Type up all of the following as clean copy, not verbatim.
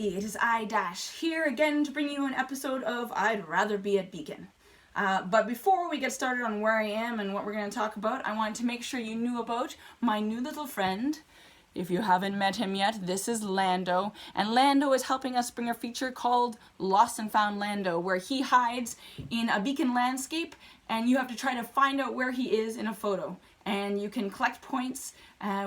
everybody, it is I, Dash, here again to bring you an episode of I'd Rather Be at Beacon. But before we get started on where I am and what we're going to talk about, I wanted to make sure you knew about my new little friend. If you haven't met him yet, this is Lando, and Lando is helping us bring a feature called Lost and Found Lando, where he hides in a beacon landscape, and you have to try to find out where he is in a photo. And you can collect points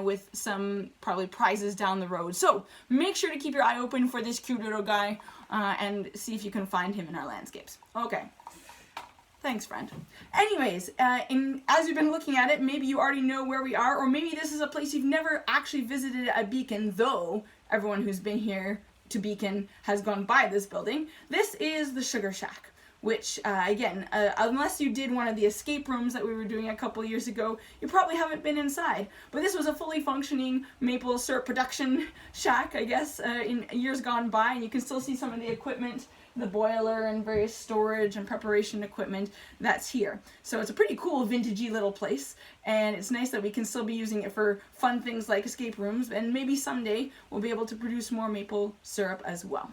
with some probably prizes down the road. So make sure to keep your eye open for this cute little guy and see if you can find him in our landscapes. Okay. Thanks, friend. Anyways, as you've been looking at it, maybe you already know where we are, or maybe this is a place you've never actually visited at Beacon, though everyone who's been here to Beacon has gone by this building. This is the Sugar Shack, which, again, unless you did one of the escape rooms that we were doing a couple years ago, you probably haven't been inside. But this was a fully functioning maple syrup production shack, I guess, in years gone by, and you can still see some of the equipment, the boiler and various storage and preparation equipment that's here. So it's a pretty cool vintagey little place, and it's nice that we can still be using it for fun things like escape rooms, and maybe someday we'll be able to produce more maple syrup as well.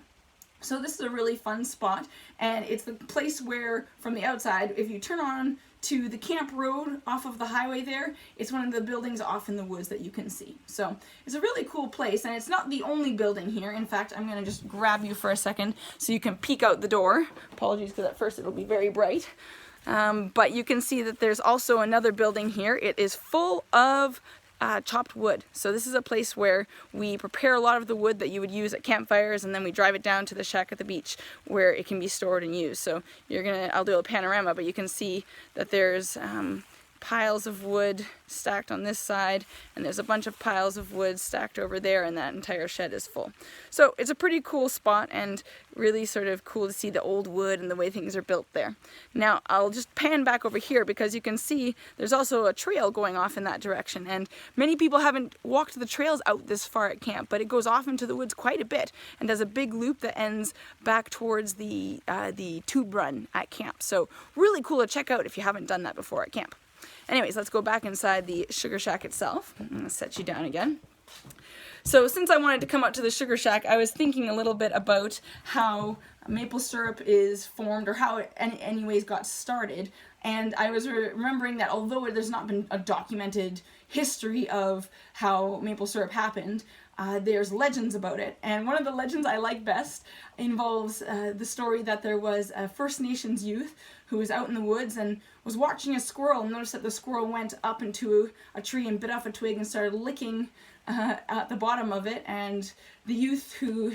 So this is a really fun spot, and it's the place where, from the outside, if you turn on to the camp road off of the highway there, it's one of the buildings off in the woods that you can see. So it's a really cool place, and it's not the only building here. In fact, I'm going to just grab you for a second so you can peek out the door. Apologies, because at first it'll be very bright. But you can see that there's also another building here. It is full of chopped wood. So this is a place where we prepare a lot of the wood that you would use at campfires, and then we drive it down to the shack at the beach where it can be stored and used. So I'll do a panorama, but you can see that there's piles of wood stacked on this side, and there's a bunch of piles of wood stacked over there, and that entire shed is full. So it's a pretty cool spot, and really sort of cool to see the old wood and the way things are built there. Now I'll just pan back over here because you can see there's also a trail going off in that direction, and many people haven't walked the trails out this far at camp, but it goes off into the woods quite a bit and does a big loop that ends back towards the tube run at camp. So really cool to check out if you haven't done that before at camp. Anyways, let's go back inside the Sugar Shack itself. I'm going to set you down again. So since I wanted to come out to the Sugar Shack, I was thinking a little bit about how maple syrup is formed, or how it anyways got started. And I was remembering that although there's not been a documented history of how maple syrup happened, there's legends about it. And one of the legends I like best involves the story that there was a First Nations youth who was out in the woods and was watching a squirrel, and noticed that the squirrel went up into a tree and bit off a twig and started licking at the bottom of it. And the youth, who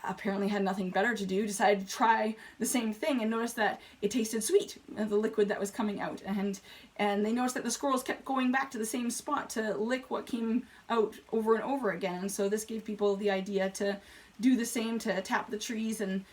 apparently had nothing better to do, decided to try the same thing and noticed that it tasted sweet, the liquid that was coming out. And they noticed that the squirrels kept going back to the same spot to lick what came out over and over again. And so this gave people the idea to do the same, to tap the trees and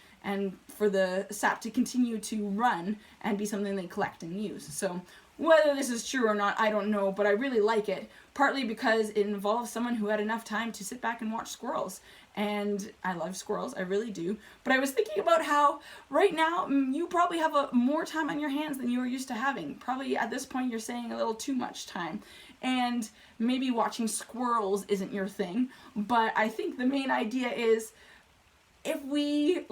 for the sap to continue to run and be something they collect and use. So whether this is true or not, I don't know, but I really like it, partly because it involves someone who had enough time to sit back and watch squirrels. And I love squirrels, I really do. But I was thinking about how right now you probably have more time on your hands than you were used to having. Probably at this point you're saying a little too much time. And maybe watching squirrels isn't your thing, but I think the main idea is, if we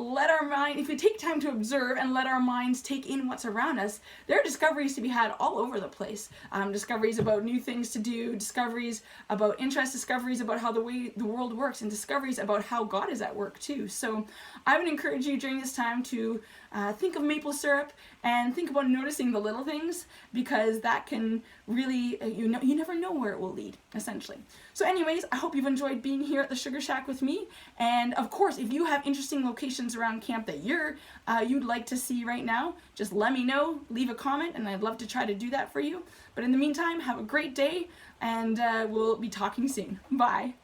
take time to observe and let our minds take in what's around us, there are discoveries to be had all over the place. Discoveries about new things to do, discoveries about interest, discoveries about how the way the world works, and discoveries about how God is at work too. So I would encourage you during this time to think of maple syrup and think about noticing the little things, because that can really, you never know where it will lead, essentially. So anyways, I hope you've enjoyed being here at the Sugar Shack with me. And of course, if you have interesting locations around camp that you'd like to see right now, just let me know, leave a comment, and I'd love to try to do that for you. But in the meantime, have a great day, and we'll be talking soon. Bye.